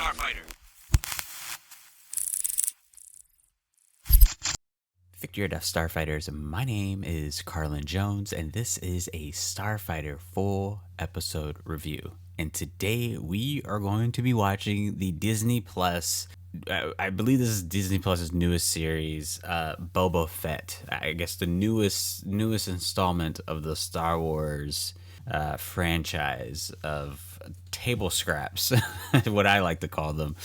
Starfighter. Victory Death Starfighters, my name is Carlin Jones, and this is a Starfighter full episode review. And today we are going to be watching the Disney Plus, I believe this is Disney Plus's newest series, Boba Fett. I guess the newest installment of the Star Wars franchise of table scraps, what I like to call them.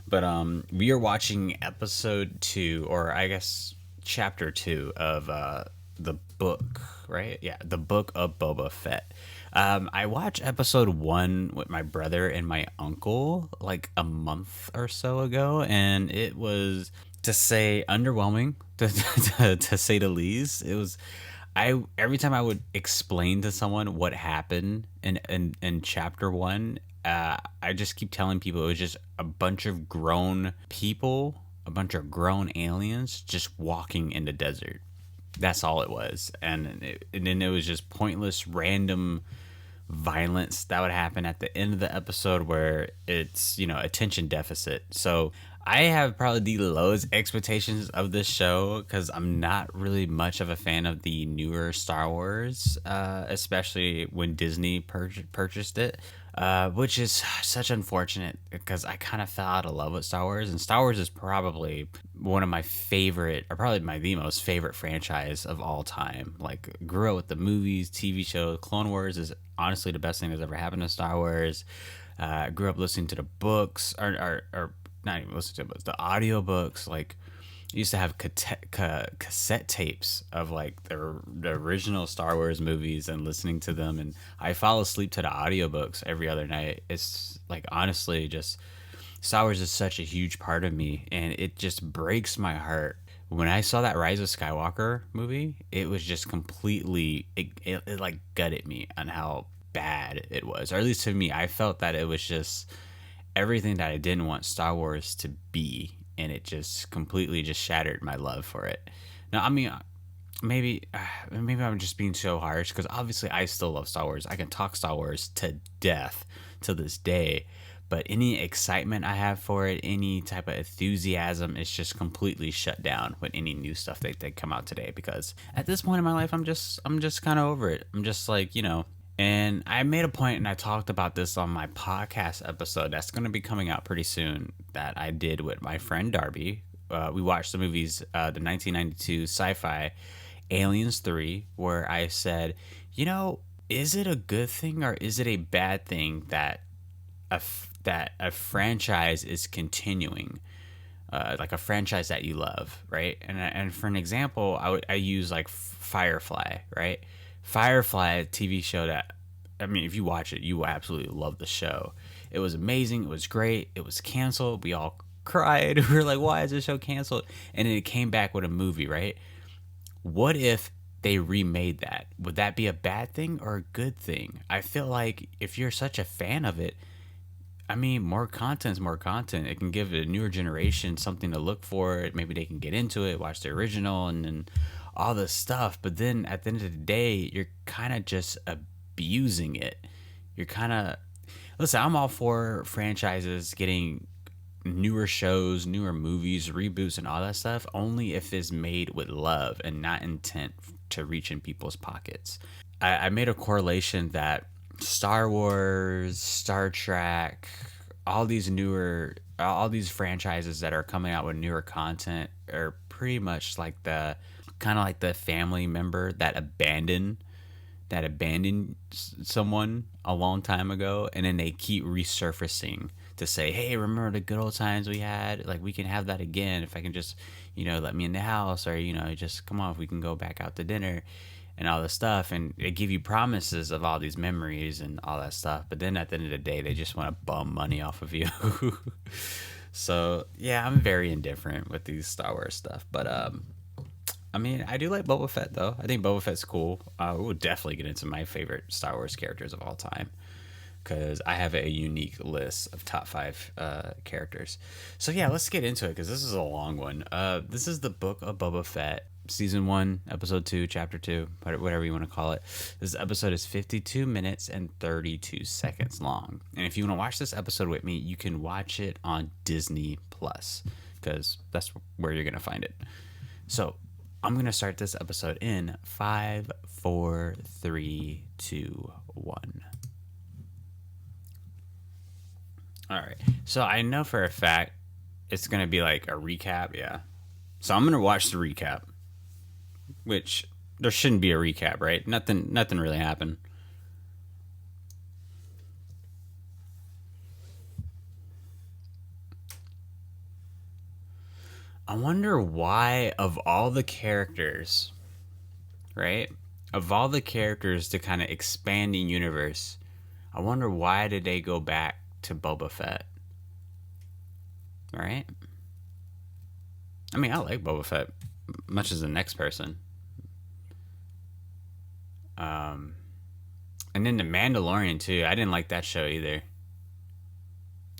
But we are watching episode 2, or I guess chapter 2 of the book, right? Yeah, the book of Boba Fett. I watched episode 1 with my brother and my uncle like a month or so ago, and it was, to say, underwhelming, to say the least. It was, every time I would explain to someone what happened in chapter 1, I just keep telling people it was just a bunch of grown people, a bunch of grown aliens just walking in the desert. That's all it was. And then it was just pointless, random violence that would happen at the end of the episode where it's, attention deficit. So I have probably the lowest expectations of this show because I'm not really much of a fan of the newer Star Wars, especially when Disney purchased it. Which is such unfortunate because I kind of fell out of love with Star Wars, and Star Wars is probably one of my favorite, or probably the most favorite franchise of all time. Like, grew up with the movies, TV shows. Clone Wars is honestly the best thing that's ever happened to Star Wars. Grew up listening to the books, or not even listening to the books, the audiobooks. Like, I used to have cassette tapes of like the original Star Wars movies and listening to them, and I fall asleep to the audiobooks every other night. It's like, honestly, just Star Wars is such a huge part of me, and it just breaks my heart. When I saw that Rise of Skywalker movie, it was just completely, it like gutted me on how bad it was. Or at least to me, I felt that it was just everything that I didn't want Star Wars to be, and it just completely just shattered my love for it. Now, I mean, maybe I'm just being so harsh because obviously I still love Star Wars. I can talk Star Wars to death to this day, but any excitement I have for it, any type of enthusiasm, is just completely shut down with any new stuff they come out today. Because at this point in my life, I'm just kind of over it. I'm just like, And I made a point, and I talked about this on my podcast episode that's going to be coming out pretty soon, that I did with my friend Darby. We watched the movies, the 1992 sci-fi Aliens 3, where I said, is it a good thing or is it a bad thing that a franchise is continuing? Like a franchise that you love, right? And for an example, I use like Firefly, right? Firefly, TV show that, I mean, if you watch it, you will absolutely love the show. It was amazing. It was great. It was canceled. We all cried. We were like, why is this show canceled? And then it came back with a movie, right? What if they remade that? Would that be a bad thing or a good thing? I feel like if you're such a fan of it, I mean, more content's more content. It can give a newer generation something to look for. Maybe they can get into it, watch the original, and then all this stuff. But then at the end of the day, you're kind of just abusing it. You're kind of, listen, I'm all for franchises getting newer shows, newer movies, reboots, and all that stuff, only if it's made with love and not intent to reach in people's pockets. I made a correlation that Star Wars, Star Trek, all these franchises that are coming out with newer content are pretty much like the family member that abandoned someone a long time ago, and then they keep resurfacing to say, hey, remember the good old times we had? Like, we can have that again if I can just, let me in the house, or, just come on, if we can go back out to dinner and all this stuff. And they give you promises of all these memories and all that stuff, but then at the end of the day, they just want to bum money off of you. So yeah, I'm very indifferent with these Star Wars stuff, but I mean, I do like Boba Fett though. I think Boba Fett's cool. We'll definitely get into my favorite Star Wars characters of all time, because I have a unique list of top 5 characters. So yeah, let's get into it, because this is a long one. This is the Book of Boba Fett. season 1, episode 2, chapter 2, whatever you want to call it. This episode is 52 minutes and 32 seconds long. And if you want to watch this episode with me, you can watch it on Disney Plus, because that's where you're going to find it. So I'm going to start this episode in 5, 4, 3, 2, 1. All right. So I know for a fact it's going to be like a recap. Yeah. So I'm going to watch the recap, which there shouldn't be a recap, right? Nothing really happened. I wonder why, of all the characters, right? Of all the characters to kind of expand the universe, I wonder why did they go back to Boba Fett? Right? I mean, I like Boba Fett much as the next person. And then the Mandalorian too. I didn't like that show either.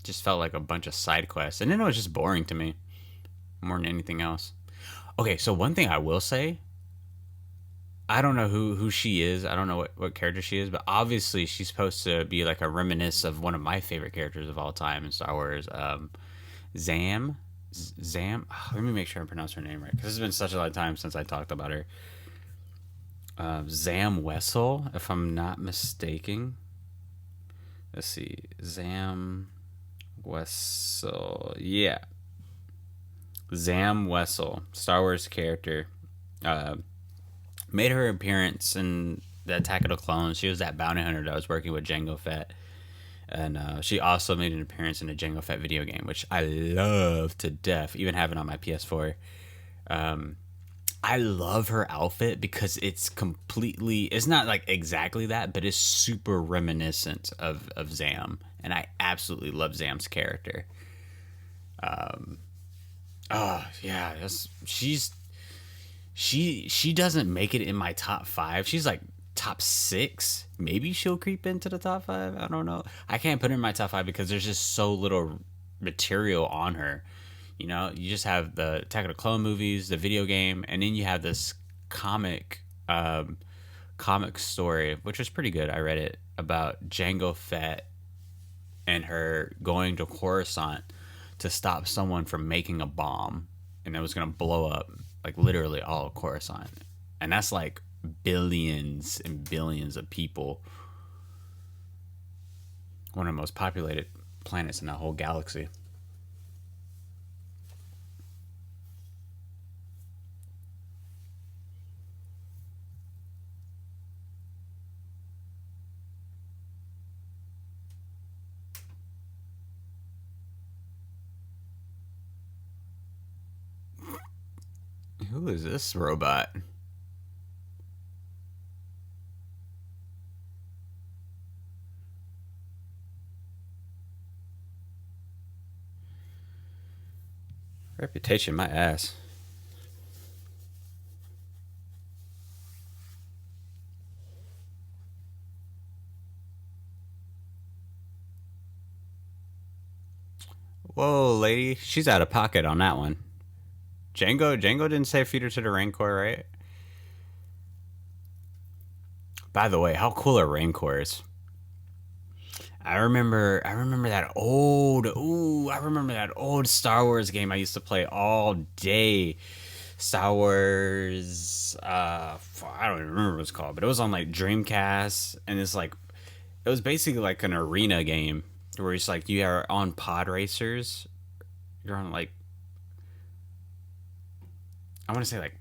Just felt like a bunch of side quests, and then it was just boring to me more than anything else. Okay, so one thing I will say, I don't know who she is. I don't know what character she is, but obviously she's supposed to be like a reminiscence of one of my favorite characters of all time in Star Wars, Zam. Oh, let me make sure I pronounce her name right, because it's been such a long time since I talked about her. Zam Wessel, if I'm not mistaken. Let's see, Zam Wessel. Yeah, Zam Wessel, Star Wars character. Made her appearance in the Attack of the Clones. She was that bounty hunter that was working with Jango Fett. And she also made an appearance in a Jango Fett video game, which I love to death, even having on my PS4. I love her outfit because it's not like exactly that, but it's super reminiscent of Zam. And I absolutely love Zam's character. She doesn't make it in my top 5. She's like top 6. Maybe she'll creep into the top 5. I don't know. I can't put her in my top 5 because there's just so little material on her. You know, you just have the Attack of the Clone movies, the video game, and then you have this comic story, which was pretty good. I read it about Jango Fett and her going to Coruscant to stop someone from making a bomb, and it was going to blow up like literally all of Coruscant. And that's like billions and billions of people. One of the most populated planets in the whole galaxy. Who is this robot? Reputation, my ass. Whoa, lady. She's out of pocket on that one. Django didn't say feed her to the Rancor, right? By the way, how cool are Rancors? I remember that old Star Wars game I used to play all day. Star Wars I don't even remember what it's called, but it was on like Dreamcast, and it was basically like an arena game where it's like you are on pod racers. You're on like, I want to say like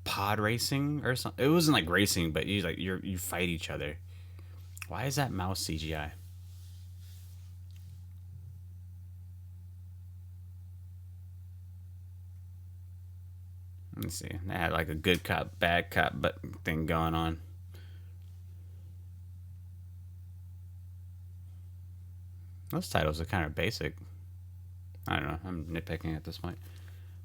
pod racing or something. It wasn't like racing, but you fight each other. Why is that mouse CGI? Let's see. They had like a good cop, bad cop thing going on. Those titles are kind of basic. I don't know. I'm nitpicking at this point.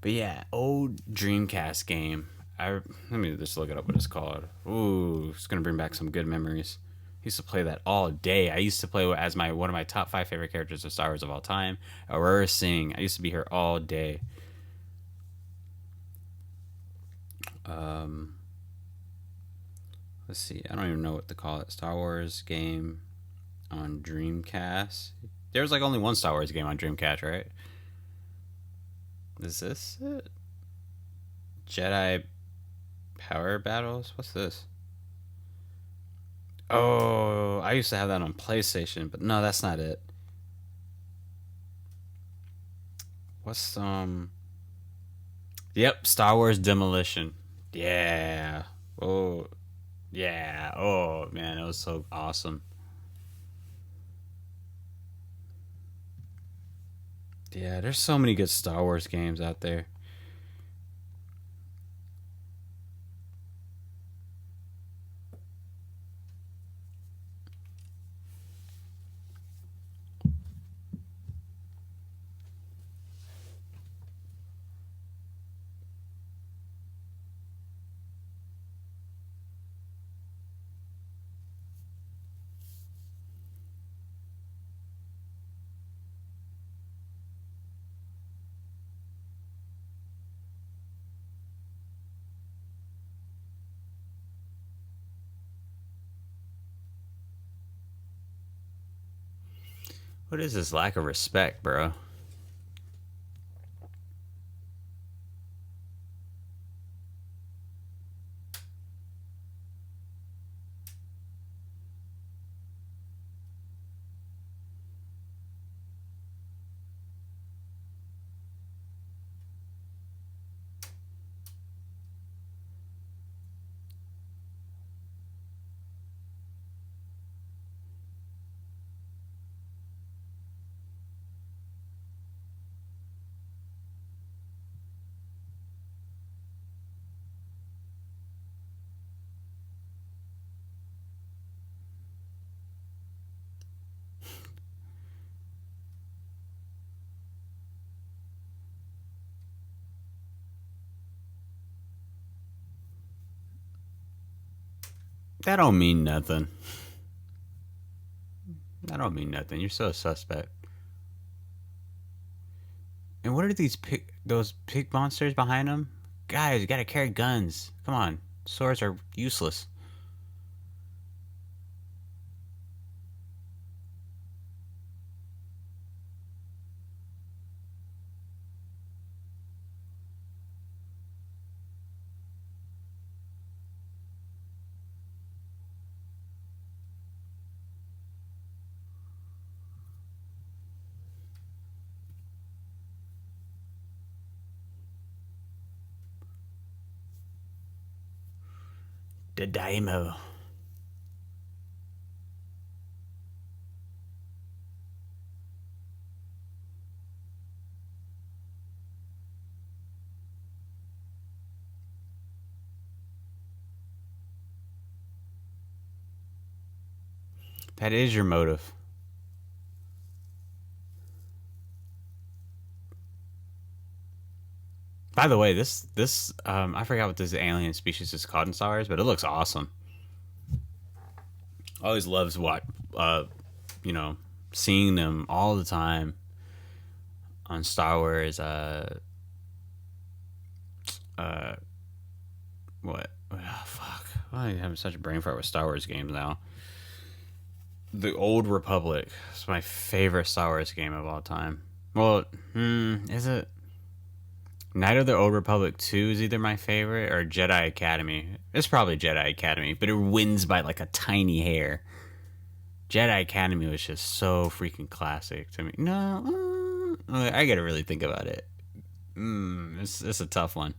But yeah, old Dreamcast game. Let me just look it up what it's called. Ooh, it's gonna bring back some good memories. I used to play that all day. I used to play as one of my top 5 favorite characters of Star Wars of all time, Aurora Singh. I used to be here all day. Um, let's see. I don't even know what to call it. Star Wars game on Dreamcast. There was like only one Star Wars game on Dreamcast, right? Is this it? Jedi Power Battles? What's this? Oh, I used to have that on PlayStation, but no, that's not it. What's Yep, Star Wars Demolition. Yeah. Oh, yeah. Oh man, it was so awesome. Yeah, there's so many good Star Wars games out there. What is this lack of respect, bro? That don't mean nothing. That don't mean nothing. You're so suspect. And what are those pig monsters behind them? Guys, you gotta carry guns. Come on. Swords are useless. The Daimo. That is your motive. By the way, this I forgot what this alien species is called in Star Wars, but it looks awesome. I always loves what you know, seeing them all the time on Star Wars. Uh, what? Oh, fuck! I'm having such a brain fart with Star Wars games now. The Old Republic is my favorite Star Wars game of all time. Well, is it? Night of the Old Republic 2 is either my favorite or Jedi Academy. It's probably Jedi Academy, but it wins by like a tiny hair. Jedi Academy was just so freaking classic to me. No, I gotta really think about it. It's a tough one.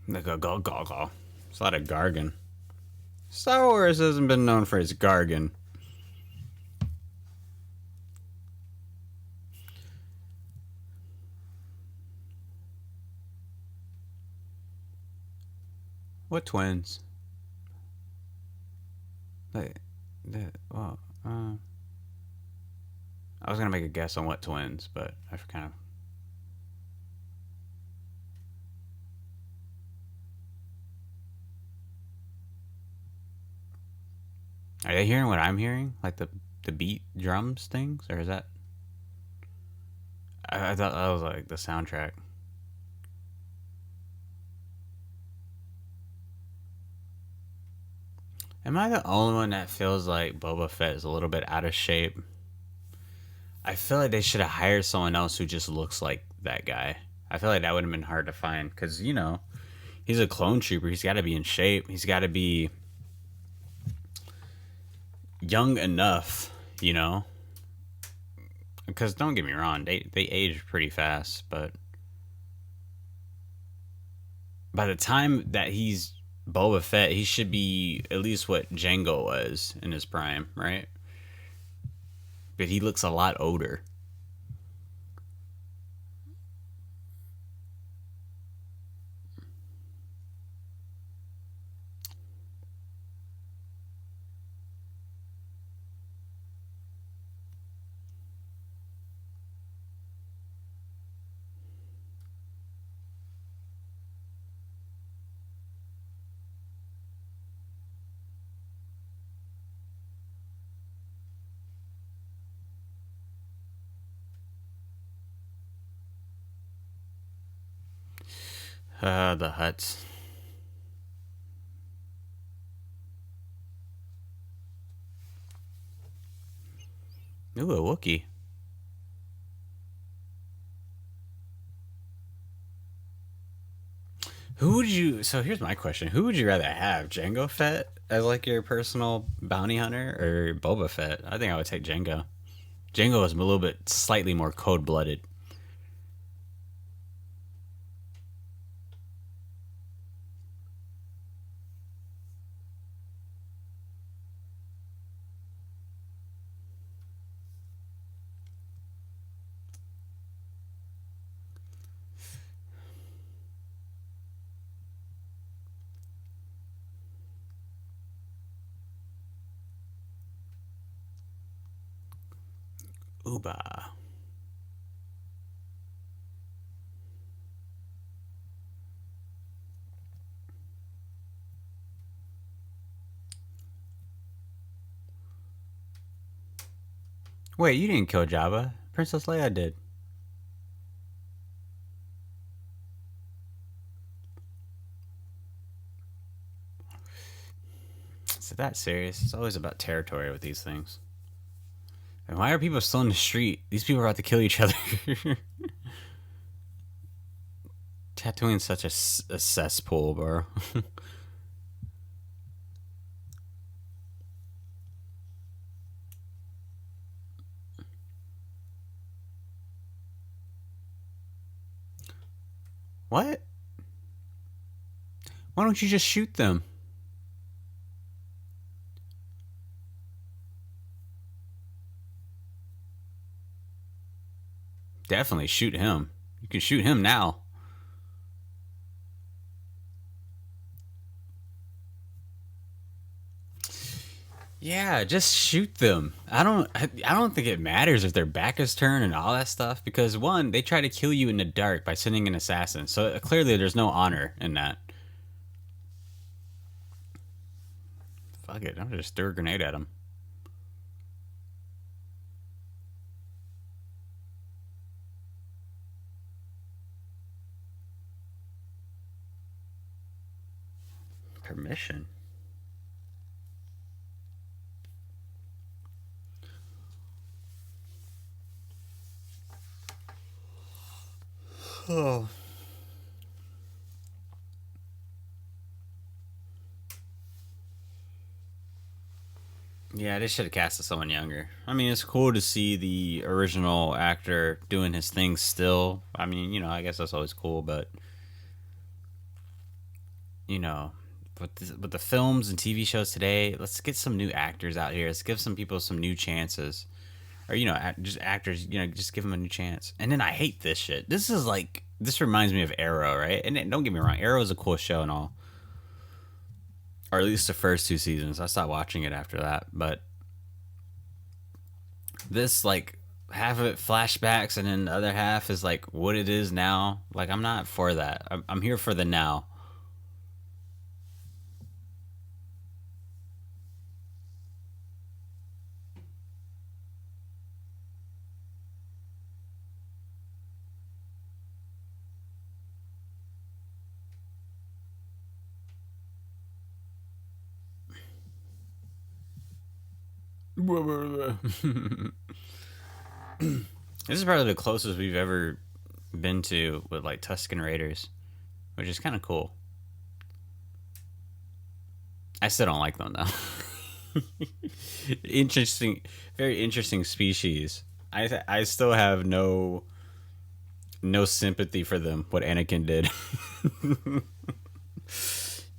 Like a go. It's a lot of Gargan. Star Wars hasn't been known for its Gargan. What twins? Like, well, I was gonna make a guess on what twins, but I kind of. Are they hearing what I'm hearing? Like the beat drums things, or is that? I thought that was like the soundtrack. Am I the only one that feels like Boba Fett is a little bit out of shape? I feel like they should have hired someone else who just looks like that guy. I feel like that would have been hard to find because, he's a clone trooper. He's got to be in shape. He's got to be young enough, Because don't get me wrong, they age pretty fast, but by the time that he's Boba Fett, he should be at least what Jango was in his prime, right? But he looks a lot older. The Huts. Ooh, a Wookiee. Who would you? So here's my question: who would you rather have, Jango Fett as like your personal bounty hunter, or Boba Fett? I think I would take Jango. Jango is a little bit slightly more cold blooded. Uba. Wait, you didn't kill Jabba. Princess Leia did. Is it that serious? It's always about territory with these things. And why are people still in the street? These people are about to kill each other. Tatooine's such a cesspool, bro. What? Why don't you just shoot them? Definitely shoot him. You can shoot him now. Yeah, just shoot them. I don't think it matters if their back is turned and all that stuff because one, they try to kill you in the dark by sending an assassin. So clearly there's no honor in that. Fuck it, I'm gonna just throw a grenade at him. Permission. Oh. Yeah, they should have casted someone younger. I mean, it's cool to see the original actor doing his thing still. I mean, I guess that's always cool, but you know, with the films and TV shows today, let's get some new actors out here. Let's give some people some new chances, or just actors. Just give them a new chance. And then I hate this shit. This reminds me of Arrow, right? And don't get me wrong, Arrow is a cool show and all. or at least the first two seasons. I stopped watching it after that. But this, like, half of it flashbacks, and then the other half is like what it is now. Like, I'm not for that. I'm here for the now. This is probably the closest we've ever been to with like Tusken Raiders, which is kind of cool. I still don't like them though. Interesting, very interesting species. I still have no sympathy for them. What Anakin did.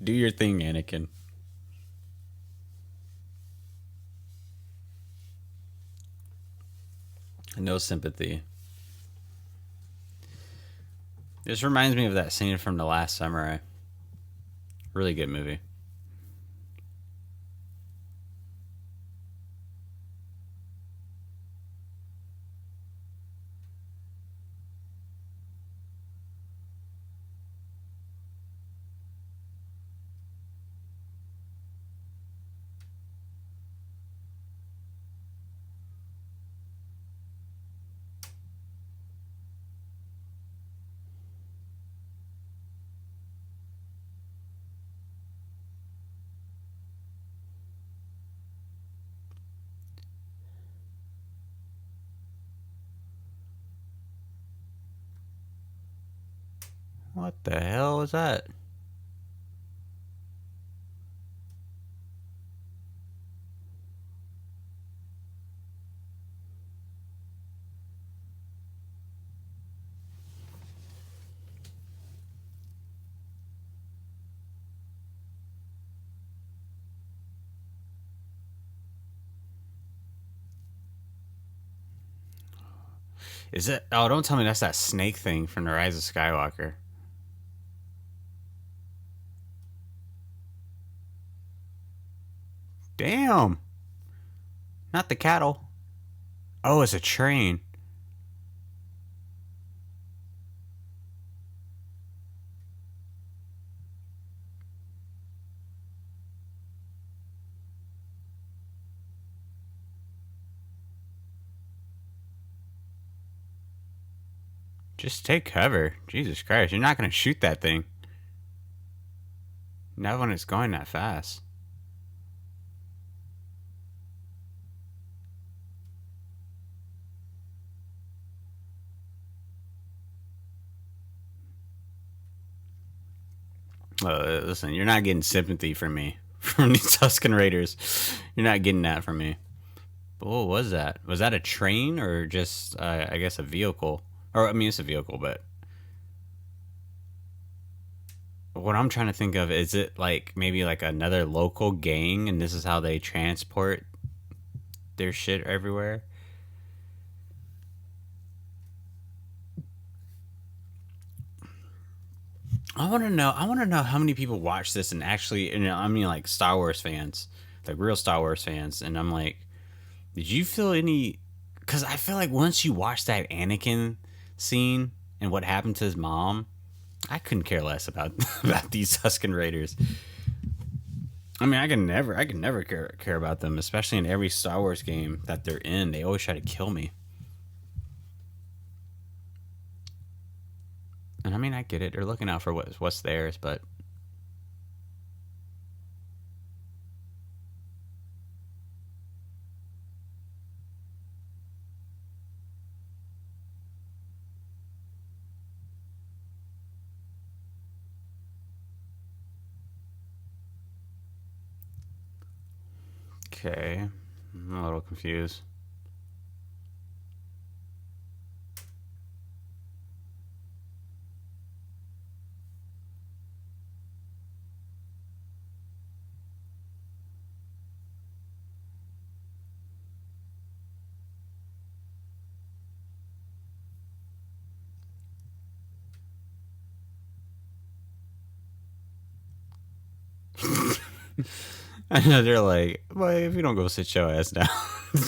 Do your thing, Anakin. No sympathy. This reminds me of that scene from The Last Samurai. Really good movie. What the hell is that? Is it? Oh, don't tell me that's that snake thing from The Rise of Skywalker. Damn. Not the cattle. Oh, it's a train. Just take cover. Jesus Christ. You're not going to shoot that thing. Not when it's going that fast. Listen, you're not getting sympathy from me. From these Tusken Raiders. You're not getting that from me. But what was that? Was that a train or just, I guess, a vehicle? Or, I mean, it's a vehicle, but what I'm trying to think of, is it like maybe like another local gang and this is how they transport their shit everywhere? I want to know how many people watch this and actually, and I mean like Star Wars fans, like real Star Wars fans, and I'm like, did you feel any, cuz I feel like once you watch that Anakin scene and what happened to his mom, I couldn't care less about about these Tusken Raiders. I mean, I can never care about them, especially in every Star Wars game that they're in. They always try to kill me. And I mean, I get it. They're looking out for what's theirs, but okay. I'm a little confused. I know they're like, well, if you don't go sit your ass down,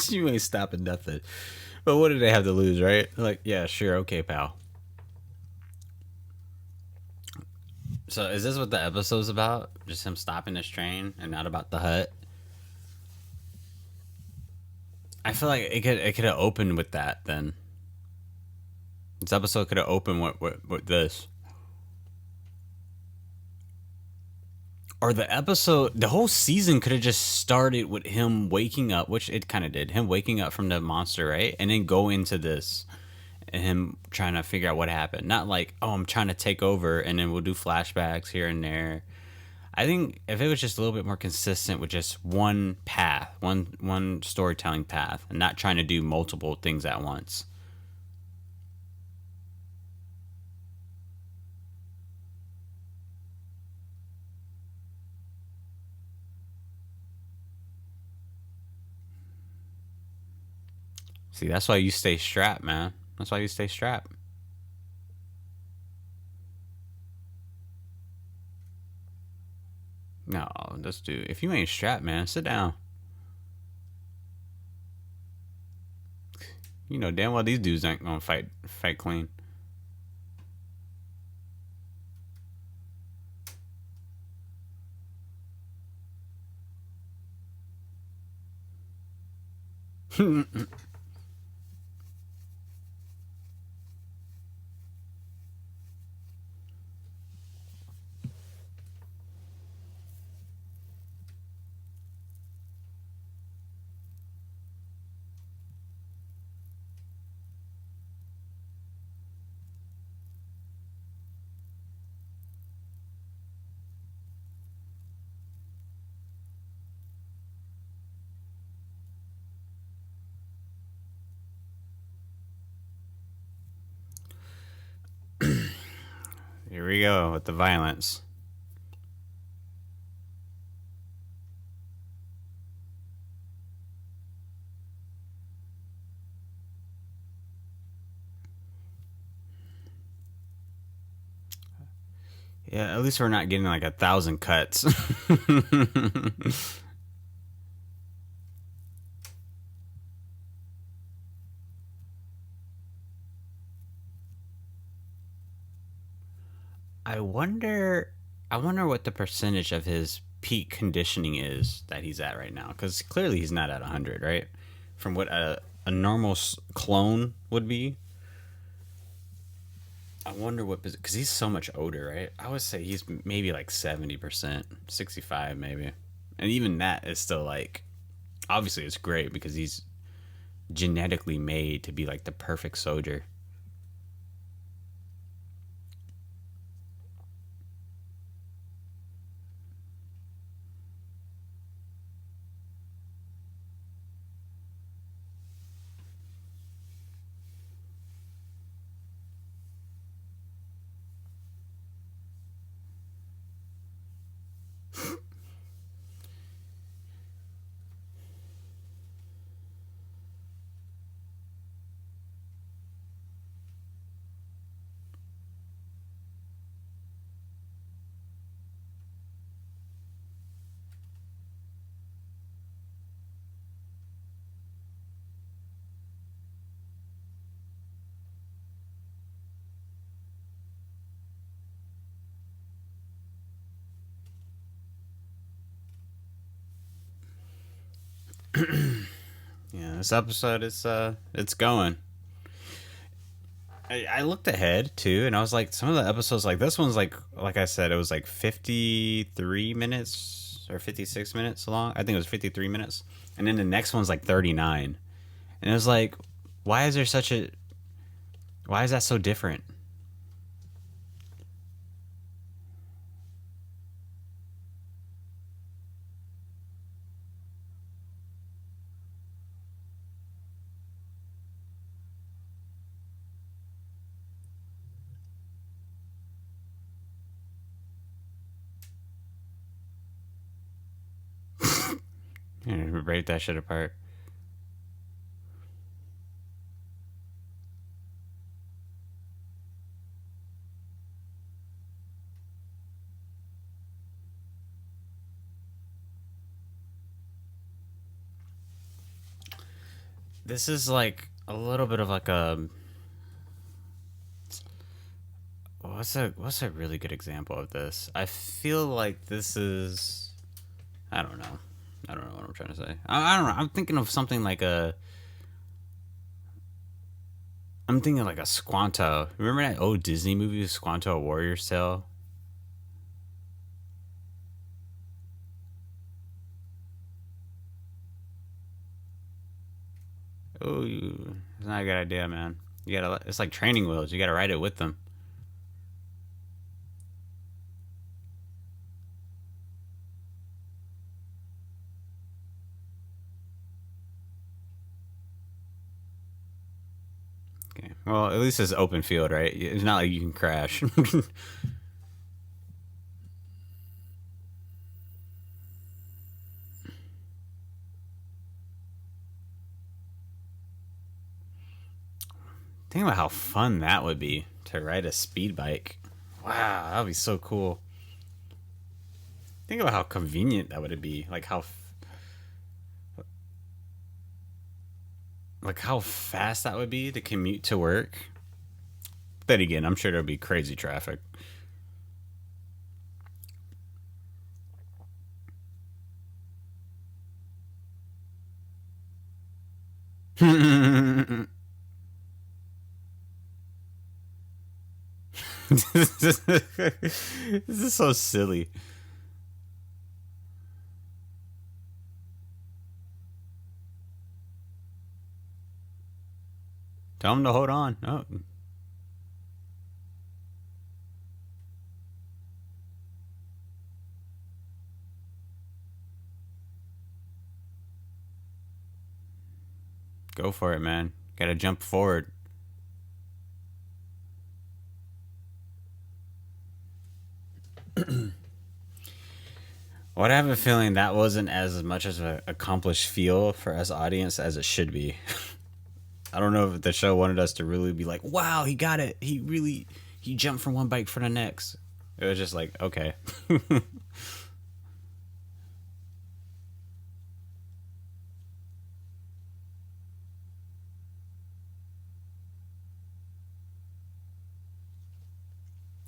you ain't stopping nothing. But what do they have to lose, right? Like, yeah, sure, okay, pal. So is this what the episode's about? Just him stopping this train and not about the hut? I feel like it could have opened with that then. This episode could have opened with this. Or the whole season could have just started with him waking up, which it kind of did. Him waking up from the monster, right? And then go into this and him trying to figure out what happened. Not like, oh, I'm trying to take over and then we'll do flashbacks here and there. I think if it was just a little bit more consistent with just one path, one storytelling path, and not trying to do multiple things at once. See, that's why you stay strapped, man. That's why you stay strapped. No, let's do. If you ain't strapped, man, sit down. You know damn well these dudes ain't gonna fight clean. Here we go with the violence. Yeah, at least we're not getting like 1,000 cuts. I wonder. I wonder what the percentage of his peak conditioning is that he's at right now, because clearly he's not at 100, right? From what a normal clone would be. I wonder what, because he's so much older, right? I would say he's maybe like 70%, 65 maybe, and even that is still like, obviously it's great because he's genetically made to be like the perfect soldier. Yeah, this episode is it's going. I looked ahead too, and I was like, some of the episodes, like this one's like I said, it was like 53 minutes or 56 minutes long. I think it was 53 minutes, and then the next one's like 39, and it was like, why is there such a, why is that so different? You know, break that shit apart. This is like a little bit of like a what's a really good example of this? I feel like this is I don't know. I don't know what I'm trying to say. I don't know. I'm thinking of something like a. I'm thinking like a Squanto. Remember that old Disney movie, Squanto: A Warrior's Tale? Oh, it's not a good idea, man. You gotta. It's like training wheels. You gotta ride it with them. Okay. Well, at least it's open field, right? It's not like you can crash. Think about how fun that would be to ride a speed bike. Wow, that would be so cool. Think about how convenient that would be. Like how fast that would be to commute to work. Then again, I'm sure there'll be crazy traffic. This is so silly. Tell him to hold on. Oh, go for it, man. Gotta jump forward. What I have a feeling that wasn't as much as an accomplished feel for us audience as it should be. I don't know if the show wanted us to really be like, "Wow, he got it. He jumped from one bike for the next." It was just like, okay.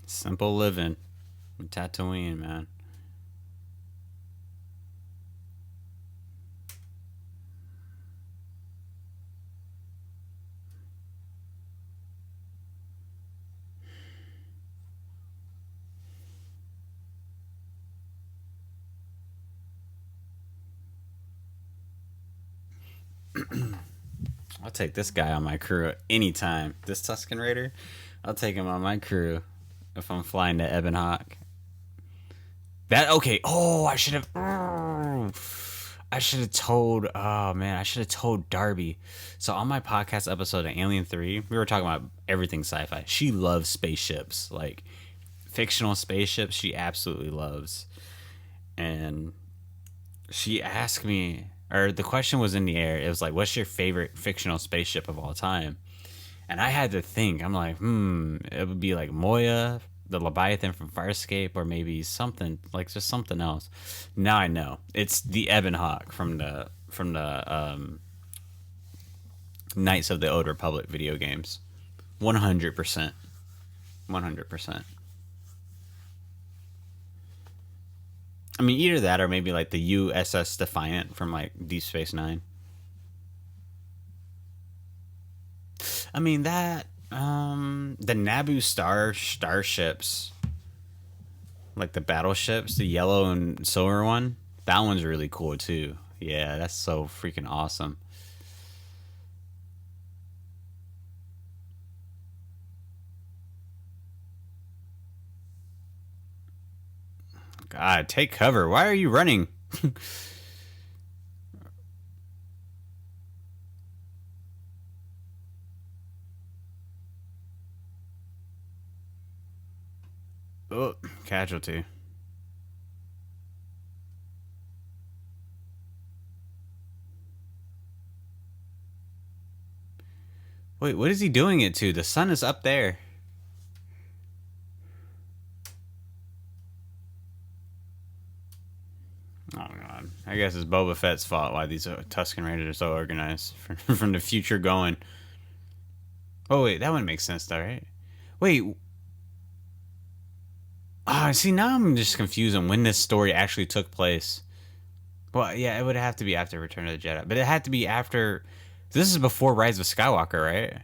Simple living. Tatooine, man. I'll take this guy on my crew anytime. This Tusken Raider, I'll take him on my crew if I'm flying to Ebonhawk. That okay? Oh, I should have. I should have told. Oh man, I should have told Darby. So on my podcast episode of Alien 3, we were talking about everything sci-fi. She loves spaceships, like fictional spaceships. She absolutely loves, and she asked me, or the question was in the air. It was like, "What's your favorite fictional spaceship of all time?" And I had to think. I'm like, it would be like Moya, the Leviathan from Farscape, or maybe something like just something else. Now I know it's the Ebon Hawk from the Knights of the Old Republic video games. 100%, 100%. I mean, either that or maybe like the USS Defiant from like Deep Space Nine. I mean that the Naboo starships, like the battleships, the yellow and silver one. That one's really cool too. Yeah, that's so freaking awesome. God, take cover. Why are you running? Oh, casualty. Wait, what is he doing it to? The sun is up there. Oh god, I guess it's Boba Fett's fault why these Tusken Raiders are so organized from the future going. Oh wait, that wouldn't make sense though, right? Wait. Ah, see now I'm just confused on when this story actually took place. Well, yeah, it would have to be after Return of the Jedi, but it had to be after. This is before Rise of Skywalker, right?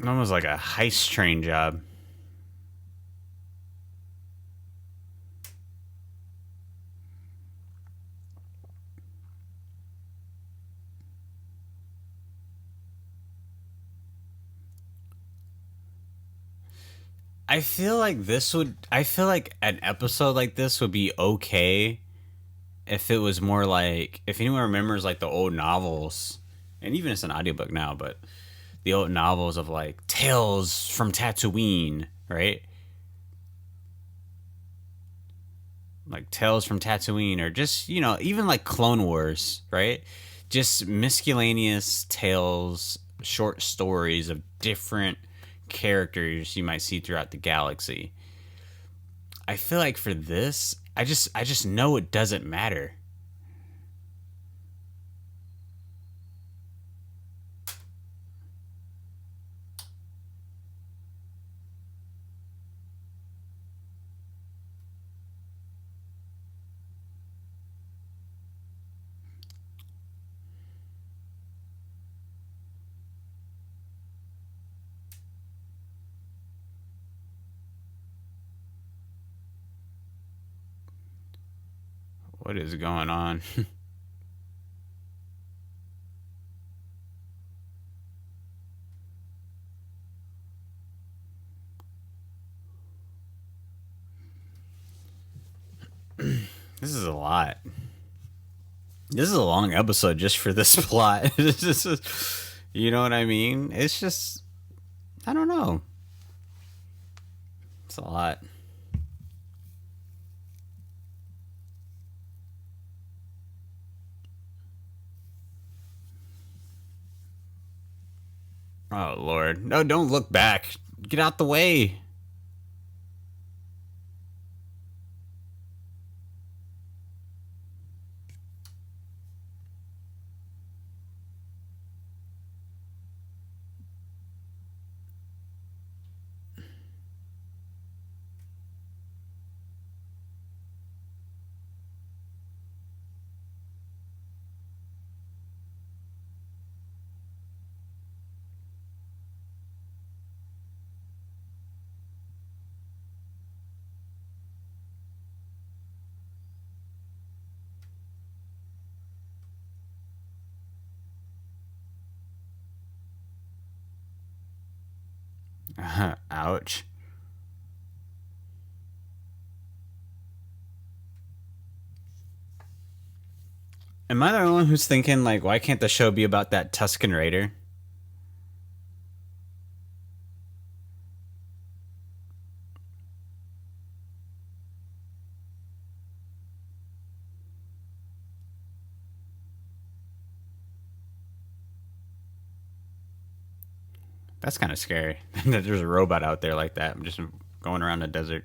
Almost like a heist train job. I feel like this would. I feel like an episode like this would be okay if it was more like. If anyone remembers like the old novels, and even it's an audiobook now, but the old novels of like Tales from Tatooine, right? Like Tales from Tatooine, or just, even like Clone Wars, right? Just miscellaneous tales, short stories of different characters you might see throughout the galaxy. I feel like for this, I just know it doesn't matter. What is going on? This is a lot. This is a long episode just for this plot. You know what I mean? It's just, I don't know. It's a lot. Oh Lord, no! Don't look back. Get out the way. Ouch. Am I the only one who's thinking like, why can't the show be about that Tusken Raider? That's kind of scary. That there's a robot out there like that. I'm just going around the desert.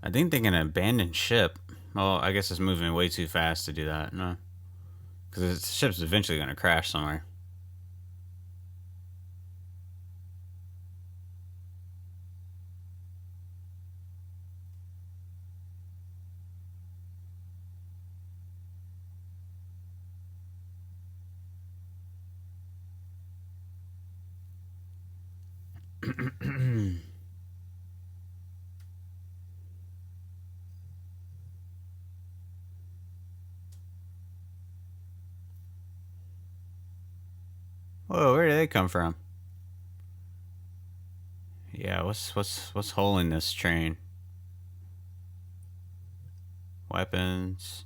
I think they can abandon ship. Well, I guess it's moving way too fast to do that. No, because the ship's eventually going to crash somewhere. Whoa, where did they come from? Yeah, what's holding this train? Weapons.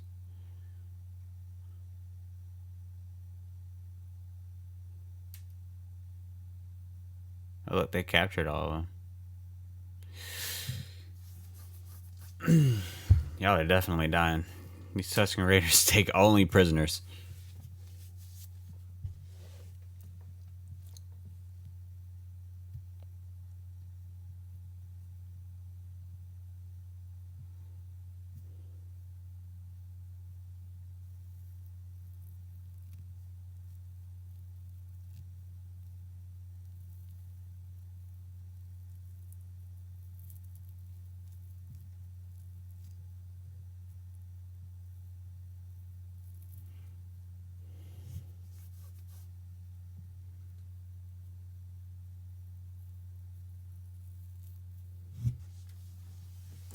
Oh, look, they captured all of them. Y'all are definitely dying. These Tusken Raiders take only prisoners.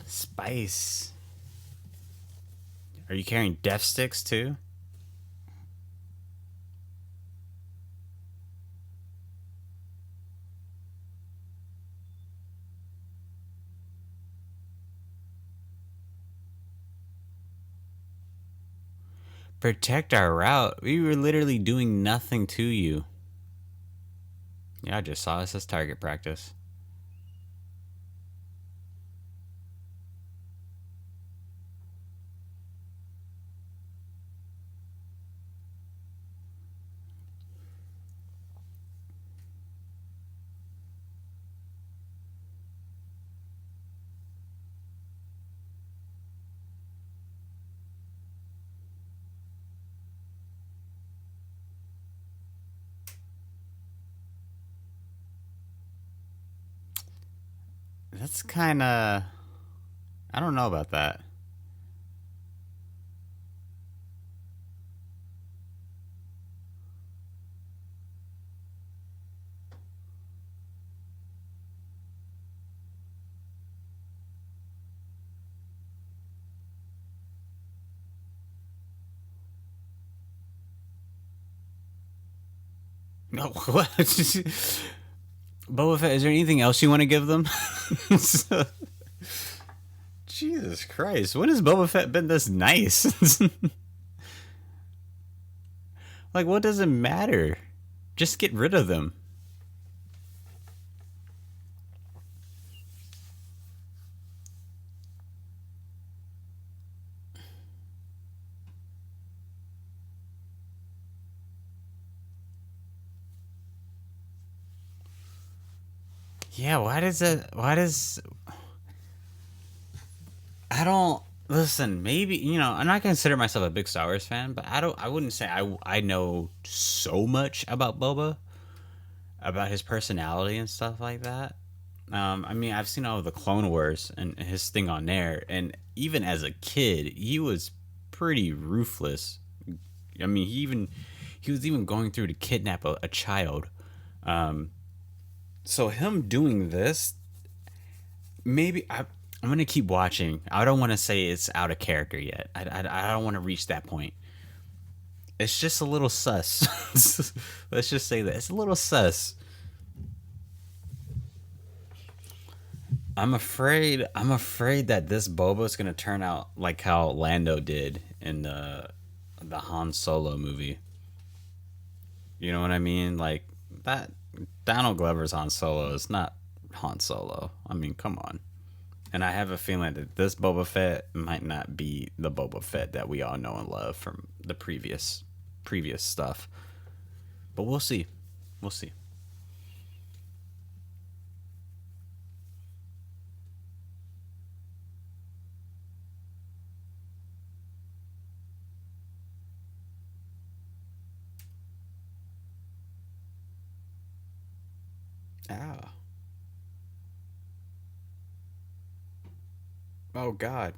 Spice. Are you carrying death sticks too? Protect our route. We were literally doing nothing to you. Yeah, I just saw this as target practice. That's kind of. I don't know about that. No, what? Boba Fett, is there anything else you want to give them? Jesus Christ, when has Boba Fett been this nice? Like, what does it matter? Just get rid of them. Yeah, why does it? Why does? I don't listen. Maybe I'm not consider myself a big Star Wars fan, but I don't. I wouldn't say I know so much about Boba, about his personality and stuff like that. I mean, I've seen all of the Clone Wars and his thing on there, and even as a kid, he was pretty ruthless. I mean, he was even going through to kidnap a child. Um, so him doing this, maybe I'm gonna keep watching. I don't want to say it's out of character yet. I don't want to reach that point. It's just a little sus. Let's just say that it's a little sus. I'm afraid that this Boba is gonna turn out like how Lando did in the Han Solo movie. You know what I mean? Like that Donald Glover's Han Solo is not Han Solo. I mean, come on. And I have a feeling that this Boba Fett might not be the Boba Fett that we all know and love from the previous stuff. But we'll see. We'll see. Ah. Oh God.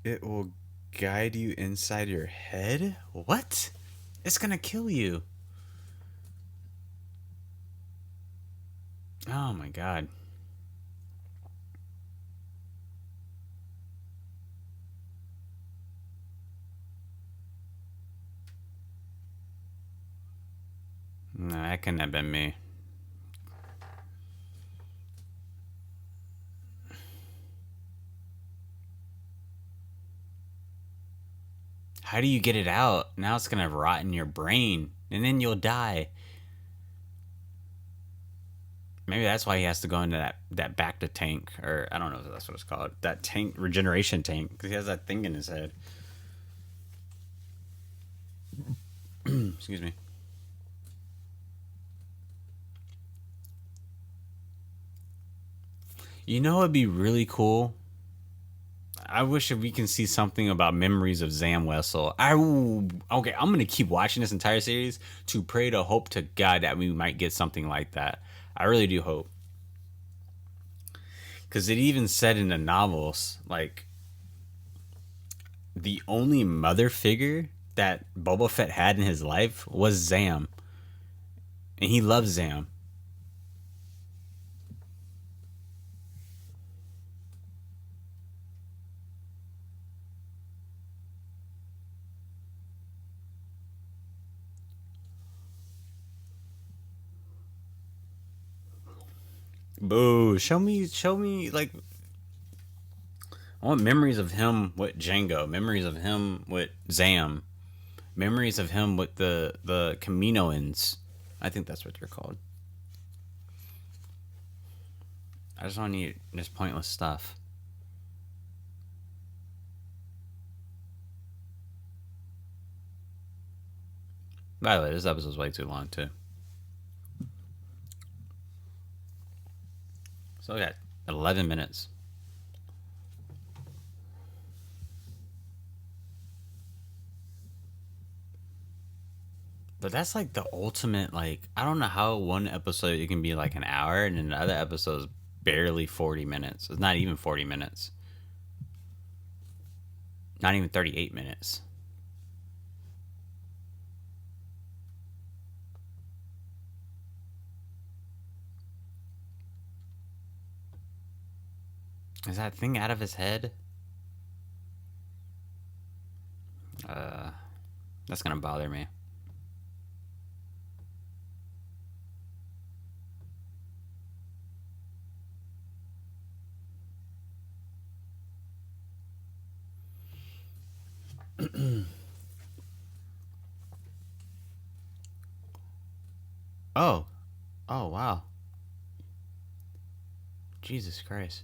It will guide you inside your head? What? It's gonna kill you. Oh my God. That couldn't have been me. How do you get it out? Now it's gonna rot in your brain, and then you'll die. Maybe that's why he has to go into that back to tank, or I don't know if that's what it's called. That tank, regeneration tank, because he has that thing in his head. Excuse me. You know what'd be really cool? I wish if we can see something about memories of Zam Wessel. Okay, I'm gonna keep watching this entire series to pray to hope to God that we might get something like that. I really do hope, because it even said in the novels, like, the only mother figure that Boba Fett had in his life was Zam, and he loves Zam. Boo! Show me, like, I want memories of him with Django, memories of him with Zam, memories of him with the Kaminoans. I think that's what they're called. I just don't need this pointless stuff. By the way, this episode's way too long too. So we got 11 minutes. But that's like the ultimate, like, I don't know how one episode it can be like an hour and then the other episode is barely 40 minutes. It's not even 40 minutes. Not even 38 minutes. Is that thing out of his head? That's gonna bother me. Oh. Oh, wow. Jesus Christ.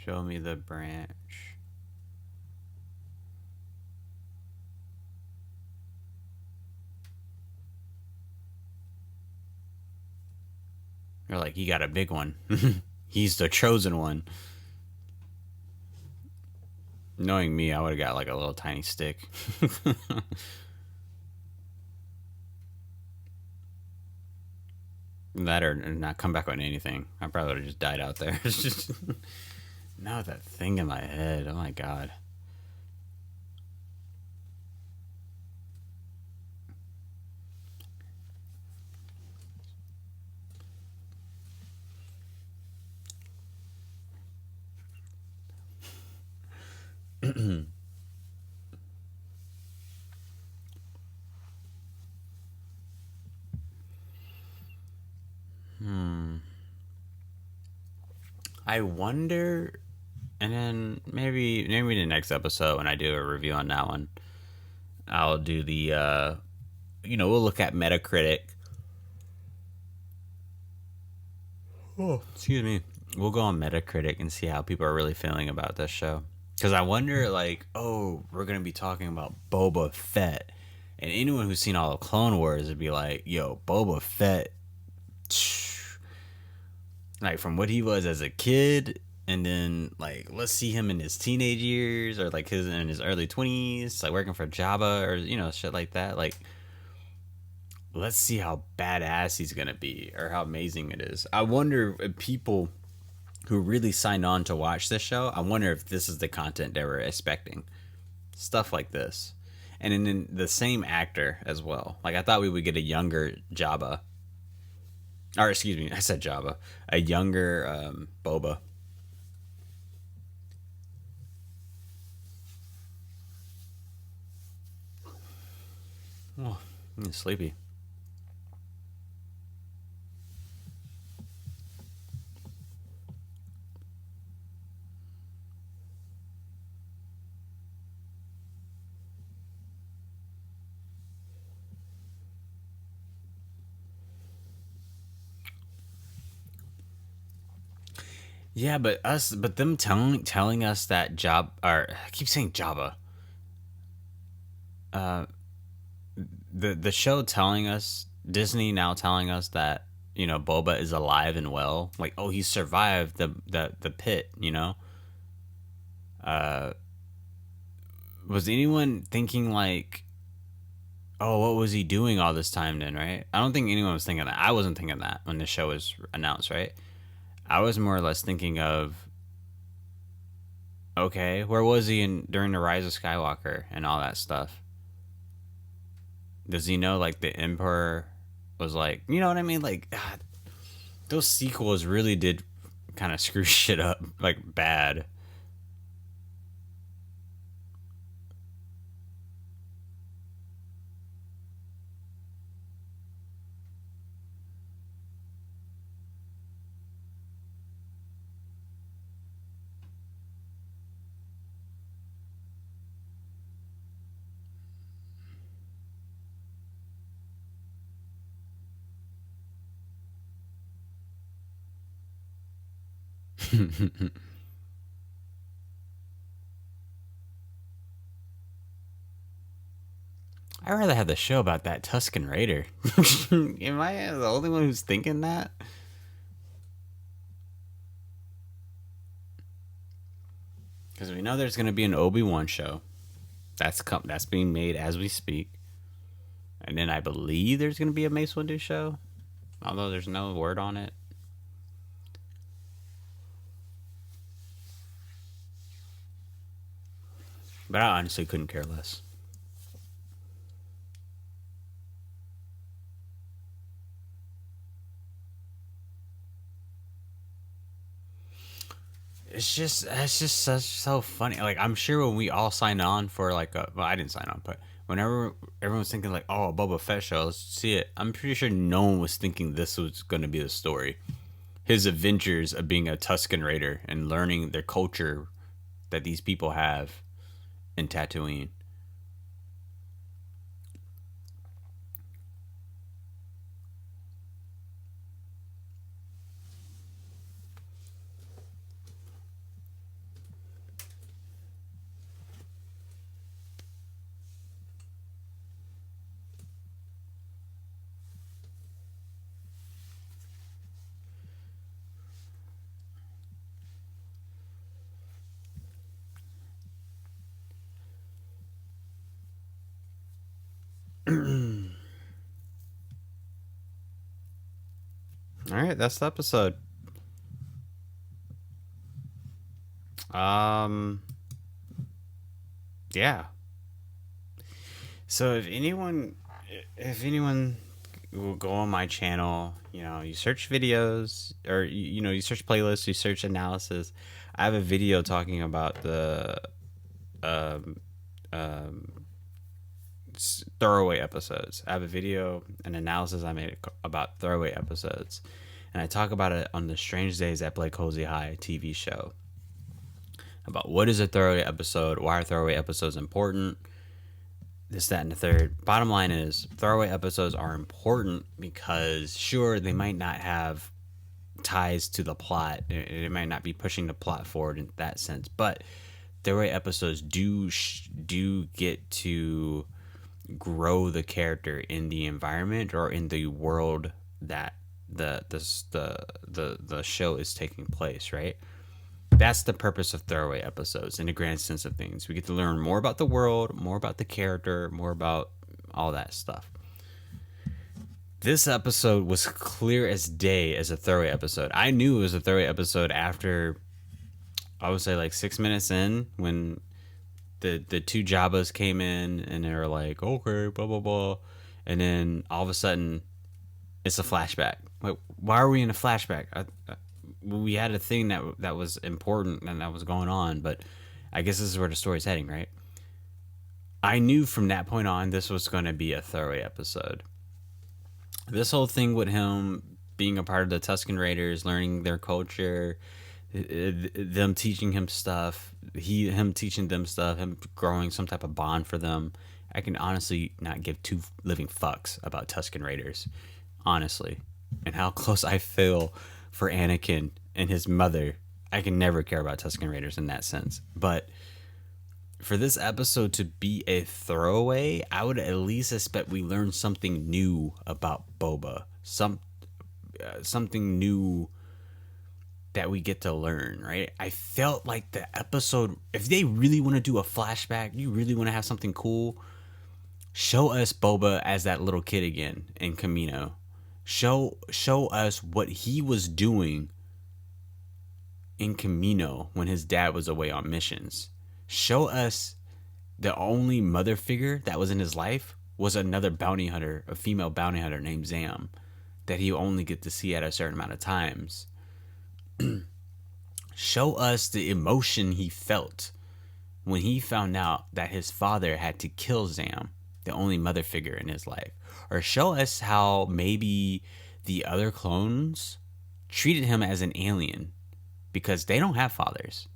Show me the branch. You're like, he got a big one. He's the chosen one. Knowing me, I would have got like a little tiny stick. That or not come back on anything. I probably would have just died out there. It's just now that thing in my head. Oh my god. I wonder, and then maybe the next episode when I do a review on that one, I'll do the we'll look at Metacritic. Oh, excuse me. We'll go on Metacritic and see how people are really feeling about this show. Because I wonder, like, oh, we're gonna be talking about Boba Fett, and anyone who's seen all of Clone Wars would be like, yo, Boba Fett. Like, from what he was as a kid, and then, like, let's see him in his teenage years, or like in his early 20s, like working for Jabba, or shit like that. Like, let's see how badass he's gonna be, or how amazing it is. I wonder if people who really signed on to watch this show, I wonder if this is the content they were expecting. Stuff like this. And then the same actor as well. Like, I thought we would get a younger Jabba. Or, excuse me, I said Jabba. A younger Boba. Oh, I'm sleepy. Yeah, but them telling us that job, or I keep saying Jabba, the show telling us, Disney now telling us that, Boba is alive and well. Like, oh, he survived the pit. Was anyone thinking like, oh, what was he doing all this time then? Right? I don't think anyone was thinking that. I wasn't thinking that when the show was announced. Right? I was more or less thinking of, okay, where was he during the Rise of Skywalker and all that stuff? Does he know like the Emperor was like, you know what I mean? Like, God, those sequels really did kind of screw shit up like bad. I'd rather have the show about that Tusken Raider. Am I the only one who's thinking that? Because we know there's going to be an Obi-Wan show. That's being made as we speak. And then I believe there's going to be a Mace Windu show, although there's no word on it. But I honestly couldn't care less. It's just so funny. Like, I'm sure when we all sign on for like well, I didn't sign on, but whenever everyone's thinking like, oh, a Boba Fett show, let's see it. I'm pretty sure no one was thinking this was going to be the story. His adventures of being a Tusken Raider and learning their culture that these people have in Tatooine. All right, that's the episode. Um, yeah. So if anyone will go on my channel, you search videos, or you search playlists, you search analysis. I have a video talking about the um, um, throwaway episodes. I have a video, an analysis I made about throwaway episodes, and I talk about it on the Strange Days at Blake Cozy High TV show. About what is a throwaway episode, why are throwaway episodes important, this, that, and the third. Bottom line is, throwaway episodes are important because, sure, they might not have ties to the plot. It might not be pushing the plot forward in that sense, but throwaway episodes do get to grow the character in the environment or in the world that the show is taking place, right? That's the purpose of throwaway episodes in the grand sense of things. We get to learn more about the world, more about the character, more about all that stuff. This episode was clear as day as a throwaway episode. I knew it was a throwaway episode after, I would say, like 6 minutes in, when the two Jabbas came in and they were like, okay, blah blah blah, and then all of a sudden it's a flashback. Like, why are we in a flashback? We had a thing that, was important and that was going on, but I guess this is where the story's heading, right? I knew from that point on this was going to be a throwaway episode. This whole thing with him being a part of the Tusken Raiders, learning their culture, them teaching him stuff, him teaching them stuff, him growing some type of bond for them. I can honestly not give two living fucks about Tusken Raiders, honestly, and how close I feel for Anakin and his mother. I can never care about Tusken Raiders in that sense, but for this episode to be a throwaway, I would at least expect we learn something new about Boba, something new that we get to learn, right? I felt like the episode, if they really want to do a flashback, you really want to have something cool, show us Boba as that little kid again in Kamino. Show us what he was doing in Kamino when his dad was away on missions. Show us the only mother figure that was in his life was another bounty hunter, a female bounty hunter named Zam, that he only get to see at a certain amount of times. Show us the emotion he felt when he found out that his father had to kill Zam, the only mother figure in his life. Or show us how maybe the other clones treated him as an alien because they don't have fathers.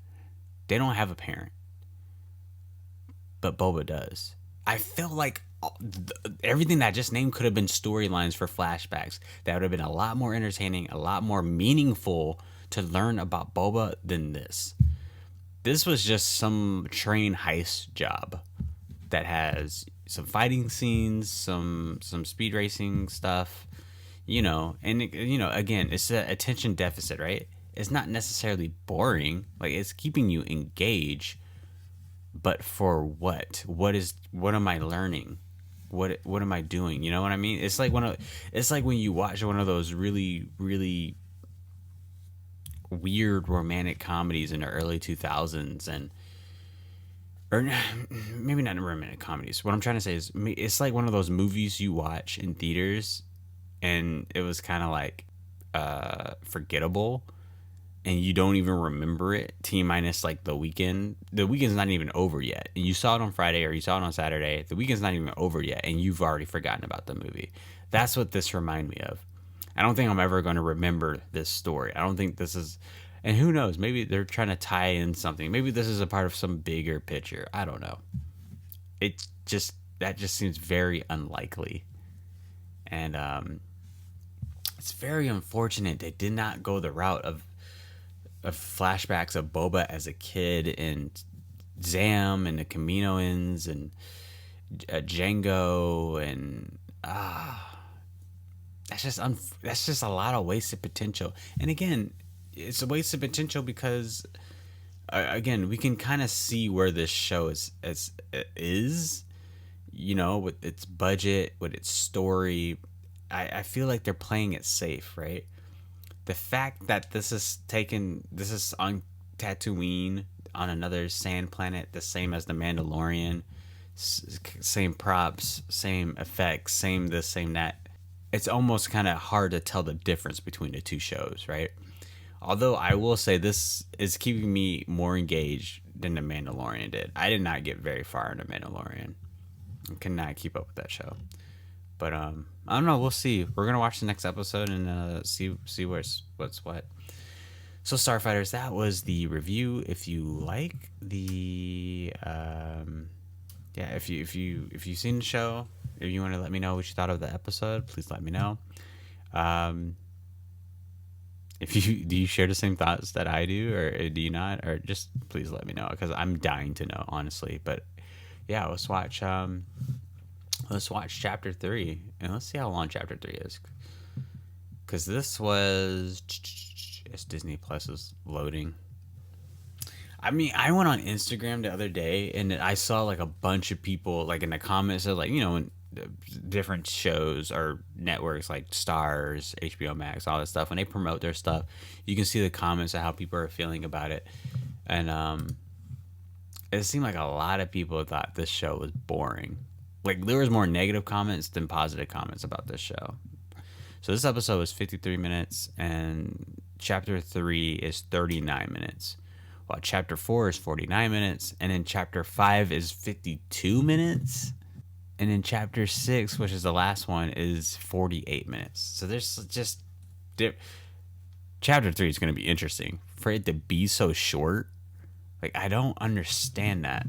They don't have a parent. But Boba does. I feel like everything that I just named could have been storylines for flashbacks that would have been a lot more entertaining, a lot more meaningful to learn about Boba than this. This was just some train heist job that has some fighting scenes, some speed racing stuff, and again, it's an attention deficit, right? It's not necessarily boring, like it's keeping you engaged, but for what? What am I learning? What am I doing? You know what I mean? It's like when you watch one of those really, really weird romantic comedies in the early 2000s, or maybe not romantic comedies. What I'm trying to say is it's like one of those movies you watch in theaters and it was kind of like forgettable and you don't even remember it, T minus like the weekend. The weekend's not even over yet, and you saw it on Friday or you saw it on Saturday. The weekend's not even over yet and you've already forgotten about the movie. That's what this reminded me of. I don't think I'm ever going to remember this story. I don't think this is, and who knows, maybe they're trying to tie in something. Maybe this is a part of some bigger picture. I don't know. That just seems very unlikely. And it's very unfortunate they did not go the route of flashbacks of Boba as a kid and Zam and the Kaminoans and Django and that's just a lot of wasted potential. And again, it's a wasted potential because again, we can kind of see where this show is, with its budget, with its story. I feel like they're playing it safe, right? The fact that this is on Tatooine, on another sand planet, the same as the Mandalorian, same props, same effects, same this, same that. It's almost kind of hard to tell the difference between the two shows, right? Although I will say this is keeping me more engaged than The Mandalorian did. I did not get very far in The Mandalorian. I could not keep up with that show. But I don't know. We'll see. We're gonna watch the next episode and see what's what. So Starfighters, that was the review. If you like the if you've seen the show, if you want to let me know what you thought of the episode, please let me know. Do you share the same thoughts that I do, or do you not? Or just please let me know, because I'm dying to know, honestly. But yeah, let's watch chapter 3 and let's see how long chapter 3 is, because this was, it's Disney Plus is loading. I mean, I went on Instagram the other day and I saw like a bunch of people like in the comments of like, in different shows or networks like Stars, HBO Max, all that stuff. When they promote their stuff, you can see the comments of how people are feeling about it. And it seemed like a lot of people thought this show was boring. Like there was more negative comments than positive comments about this show. So this episode was 53 minutes and chapter 3 is 39 minutes. while chapter 4 is 49 minutes, and then chapter 5 is 52 minutes, and then chapter 6, which is the last one, is 48 minutes. So there's just chapter 3 is going to be interesting for it to be so short. Like, I don't understand that.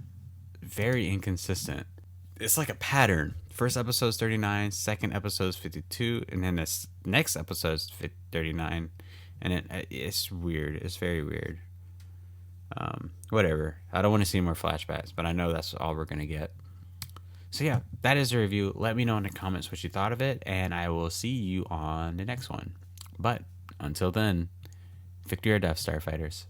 Very inconsistent. It's like a pattern. First episode is 39, second episode is 52, and then this next episode is 39, and it's weird. It's very weird. Whatever. I don't want to see more flashbacks, but I know that's all we're going to get. So yeah, that is the review. Let me know in the comments what you thought of it, and I will see you on the next one. But until then, victory or death, Starfighters.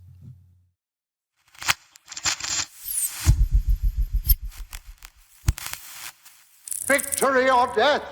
Victory or death!